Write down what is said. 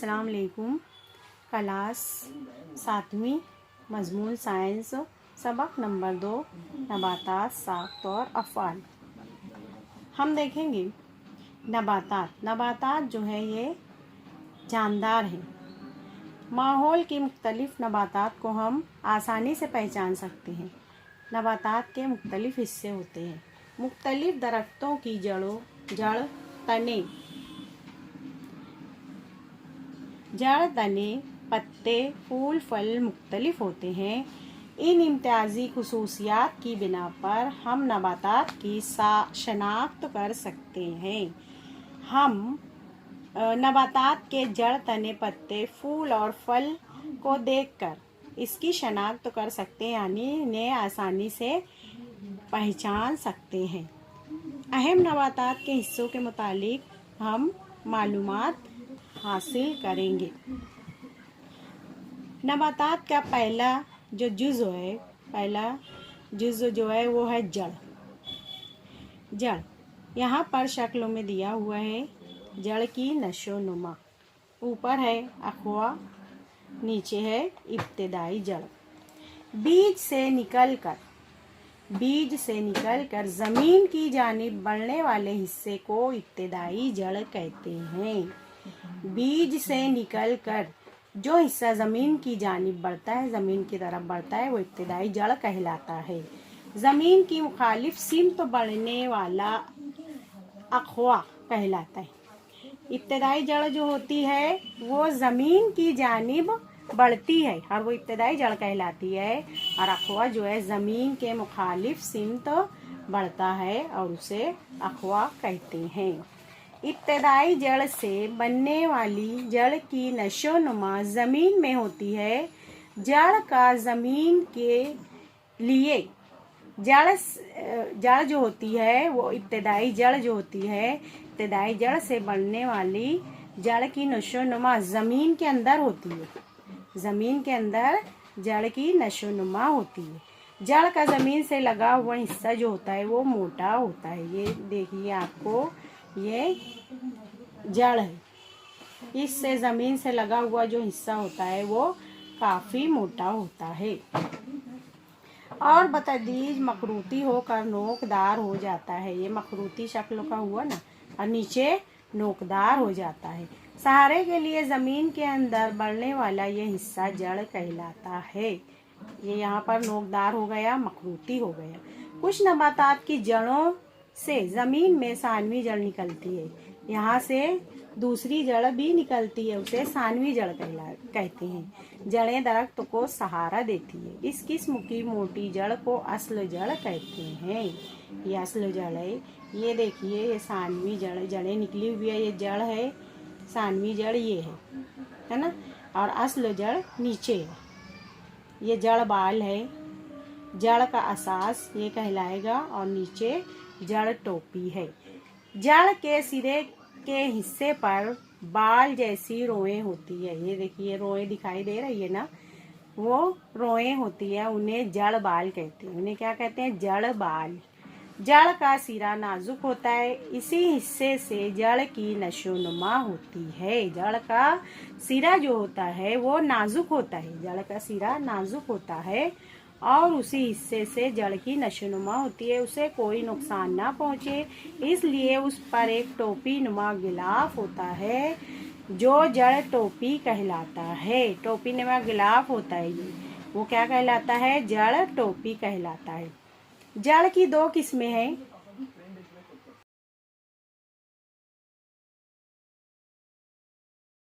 अस्सलाम वालेकुम। क्लास 7वीं मजमून साइंस सबक नंबर 2 नबातात साख्त और अफ़आल। हम देखेंगे नबातात जो है ये जानदार हैं। माहौल की मुख्तलिफ नबातात को हम आसानी से पहचान सकते हैं। नबातात के मुख्तलिफ हिस्से होते हैं। मुख्तलिफ दरख्तों की जड़ तने पत्ते फूल फल मुख्तलिफ होते हैं। इन इम्तियाजी खुसूसियात की बिना पर हम नबातात की शनाख्त कर सकते हैं। हम नबातात के जड़ तने पत्ते फूल और फल को देखकर इसकी शनाख्त कर सकते हैं, यानी इन्हें आसानी से पहचान सकते हैं। अहम नबातात के हिस्सों के मुतालिक हम मालूमात हासिल करेंगे। नबातात का पहला जुज़ जो है वो है जड़। यहाँ पर शक्लों में दिया हुआ है। जड़ की नशो नुमा, ऊपर है अखवा, नीचे है इब्तिदाई जड़। बीज से निकलकर ज़मीन की जानिब बढ़ने वाले हिस्से को इब्तिदाई जड़ कहते हैं। बीज से निकलकर जो हिस्सा ज़मीन की जानिब बढ़ता है, ज़मीन की तरफ बढ़ता है, वो इब्तिदाई जड़ कहलाता है। ज़मीन की मुखालिफ सिमत बढ़ने वाला अखवा कहलाता है। इब्तिदाई जड़ जो होती है वो ज़मीन की जानिब बढ़ती है और वो इब्तिदाई जड़ कहलाती है, और अखवा जो है ज़मीन के मुखालिफ सिमत बढ़ता है और उसे अखवा कहते हैं। इब्तिदाई जड़ से बनने वाली जड़ की नशोनुमा ज़मीन में होती है। जड़ का ज़मीन के लिए जड़ जो होती है वो इब्तिदाई जड़ जो होती है, इब्तिदाई जड़ से बनने वाली जड़ की नशोनुमा ज़मीन के अंदर होती है। ज़मीन के अंदर जड़ की नशोनुमा होती है। जड़ का ज़मीन से लगा हुआ हिस्सा जो होता है वो मोटा होता है। ये देखिए आपको, ये जड़ है। इससे ज़मीन से लगा हुआ जो हिस्सा होता है वो काफ़ी मोटा होता है और बतदरीज मखरूती होकर नोकदार हो जाता है। ये मखरूती शक्ल का हुआ ना, और नीचे नोकदार हो जाता है। सहारे के लिए ज़मीन के अंदर बढ़ने वाला ये हिस्सा जड़ कहलाता है। ये यहाँ पर नोकदार हो गया, मखरूती हो गया। कुछ नबातात की जड़ों से ज़मीन में सानवी जड़ निकलती है। यहाँ से दूसरी जड़ भी निकलती है, उसे सानवी जड़ कहते हैं। जड़ें दरख्त को सहारा देती है। इस किस्म की मोटी जड़ को असल जड़ कहते हैं। ये असल जड़ है। ये देखिए, ये सानवी जड़ें निकली हुई है। ये जड़ है, सानवी जड़ ये है ना, और असल जड़ नीचे है। ये जड़ बाल है। जड़ का असास ये कहलाएगा, और नीचे जड़ टोपी है। जड़ के सिरे के हिस्से पर बाल जैसी रोएं होती है। ये देखिए, रोएं दिखाई दे रही है ना, वो रोएं होती है, उन्हें जड़ बाल कहते हैं। उन्हें क्या कहते हैं? जड़ बाल। जड़ का सिरा नाजुक होता है। इसी हिस्से से जड़ की नशोनुमा होती है। जड़ का सिरा जो होता है वो नाजुक होता है। जड़ का सिरा नाजुक होता है और उसी हिस्से से जड़ की नशोनुमा होती है। उसे कोई नुकसान ना पहुँचे, इसलिए उस पर एक टोपी नुमा गिलाफ होता है जो जड़ टोपी कहलाता है। टोपी नुमा गिलाफ होता है, ये वो क्या कहलाता है? जड़ टोपी कहलाता है। जड़ की दो किस्में हैं,